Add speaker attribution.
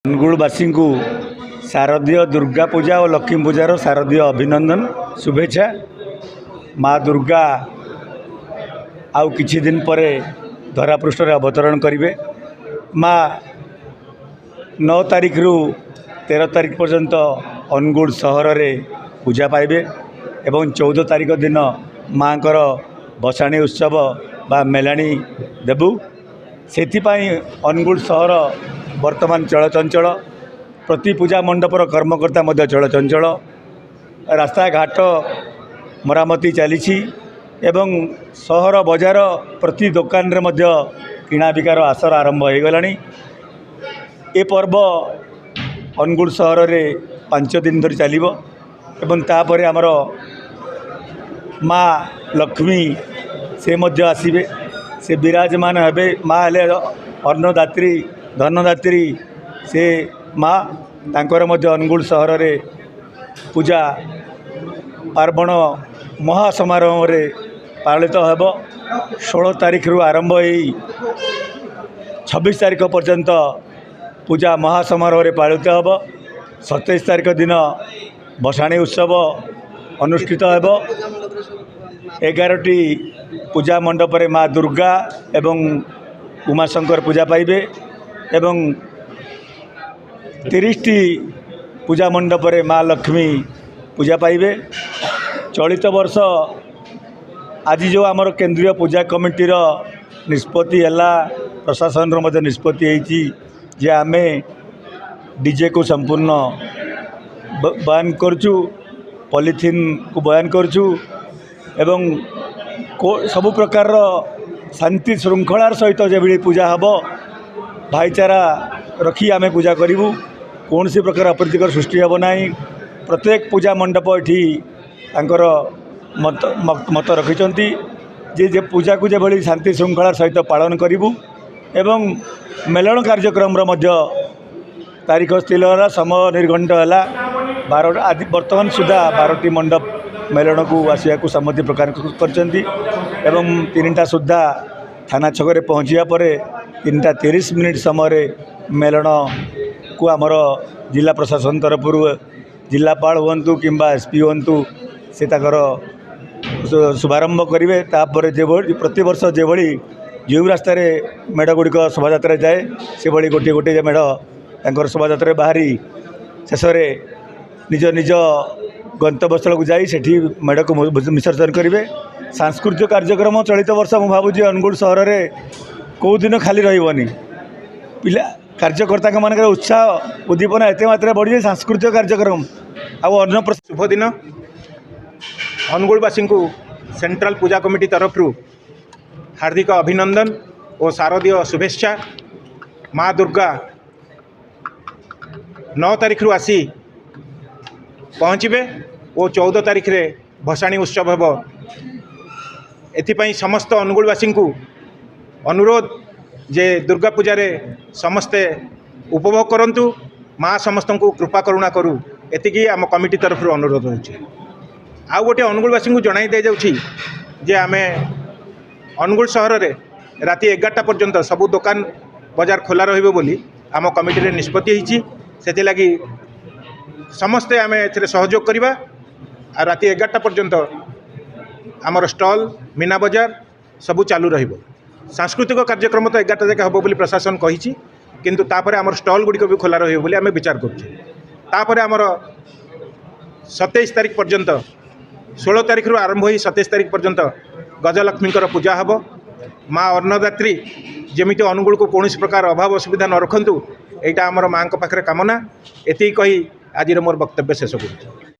Speaker 1: अनुगुलवासी को शारदीय दुर्गा पूजा और लक्ष्मी पूजार शारदीय अभिनंदन शुभेच्छा। माँ दुर्गा आउ किछि दिन पर धरापृष्ठ अवतरण करेंगे। माँ 9 तारिख रु 13 तारिख पर्यंत अनुगुल सहर में पूजा पाइबे एवं 14 तारिख दिन माँ कर बसाणी उत्सव बा मेलाणी देबू। से अनुगुल सहर वर्तमान चलचंचल, प्रति पूजा मंडपर कर्मकर्ता मध्य चलचंचल, रास्ता घाट मरामती चली एवं सहर बजार प्रति दुकान रे मध्य किणा बिकार आसर आरंभ हो गलानी। ए पर्व अनुगुल सहर रे 5 दिन धरी चलिबो एवं तापर आमर माँ लक्ष्मी से मध्य आसीबे। से विराजमान हेबे। माँ हेले अन्नदात्री धनदात्री। से माँ तांकर मध्य अनुगुल सहर रे पूजा पार्वण महासमारोह रे पालित हेब। 16 तारिख रु आरंभ हो 26 तारिख पर्यंत पूजा महासमारोह रे पालित हेब। 27 तारिख दिन बसाणी उत्सव अनुष्ठित हेब। 11टी पूजा मंडप रे माँ दुर्गा एवं उमाशंकर पूजा पाइबे एवं 30टी पूजा मंडप रे माँ लक्ष्मी पूजा पाइबे। चलित वर्ष आज जो आमर केंद्रीय पूजा कमिटी निष्पत्ति है, प्रशासन मध्य निष्पत्ति होती जे आमे डीजे को संपूर्ण बयान करचु, पॉलिथिन को बयान करचु एवं सबु प्रकार शांति श्रृंखलार सहित जो पूजा हम भाईचारा रखी आमे पूजा करूँ। कौन सी प्रकार अप्रीतिकर सृष्टि हम ना। प्रत्येक पूजा मंडप ये मत रखिंट जे पूजा को जो शांति श्रृंखलार सहित पालन करूँ एवं मेलन कार्यक्रम तारीख स्थिर है, समय निर्घंट है। 12 आज बर्तमान सुधा 12टी मंडप मेलन को आसिया को सम्मति प्रकार कर 3टा सुधा थाना छक पहुँचा पर 3:30 मिनिट समय मेलन को आमर जिला प्रशासन तरफ जिलापाल हूँ कि एसपी हूँ से शुभारंभ करेंगे। तापर जो प्रति वर्ष जो जो रास्तार मेढ़ गुड़िक शोभा जाए से भली गोटे गोटे मेढ़ तर शोभा बाहरी शेष निज निज गंतव्यस्थल को जाई सेठी मेढ़ को विसर्जन करेंगे। सांस्कृतिक कार्यक्रम चलित वर्ष मुझे भावुँ अनुगुल सहर में कौ दिन खाली रही पिला कार्यकर्ता मान उत्साह उद्दीपना एत मात्रा बढ़ी जाए। सांस्कृतिक कार्यक्रम आउ
Speaker 2: शुभ दिन अनुगुलवासी को सेंट्रल पूजा कमिटी तरफ हार्दिक अभिनंदन और शारदीय शुभेच्छा। माँ दुर्गा 9 तारिख रु आसी पहुँचे और 14 तारिख रे भसाणी उत्सव हेब। एथिपाई समस्त अनुगुलवासी को अनुरोध जे दुर्गा पूजा रे समस्ते उपभोग करंतु, माँ समस्त को कृपा करुणा करू एतिकी आम कमिटी तरफ अनुरोध होछि। आउ गोटे अनुगुलवासी को जणाई दे जाउछि जे आमे अनुगुल सहर रे राति 11टा पर्यंत सबू दुकान बाजार खोला रहिबो बोली आम कमिटी रे निष्पत्ति होइछि। सेति लागि समस्ते आमे एथिरे सहयोग करिबा। आ राति 11टा पर्यंत आमर स्टॉल मीना बाजार सबू चालू रहिबो। सांस्कृतिक कार्यक्रम तो 11टा जाके हम बोली प्रशासन कही, किंतु तापर आमर स्टॉल गुड़िक भी खोला रही बोली आम विचार करुँ। आमर 27 तारिख पर्यंत 16 तारिख रु आरंभ हो 27 तारिख पर्यंत गजलक्ष्मी पूजा हम। माँ अन्नदात्री जमीती अनुगुल को कौन प्रकार अभाव असुविधा न रखु, यहाँ आमर माँ पाखे कामना। एति कही आज मोर वक्तव्य शेष करुँ।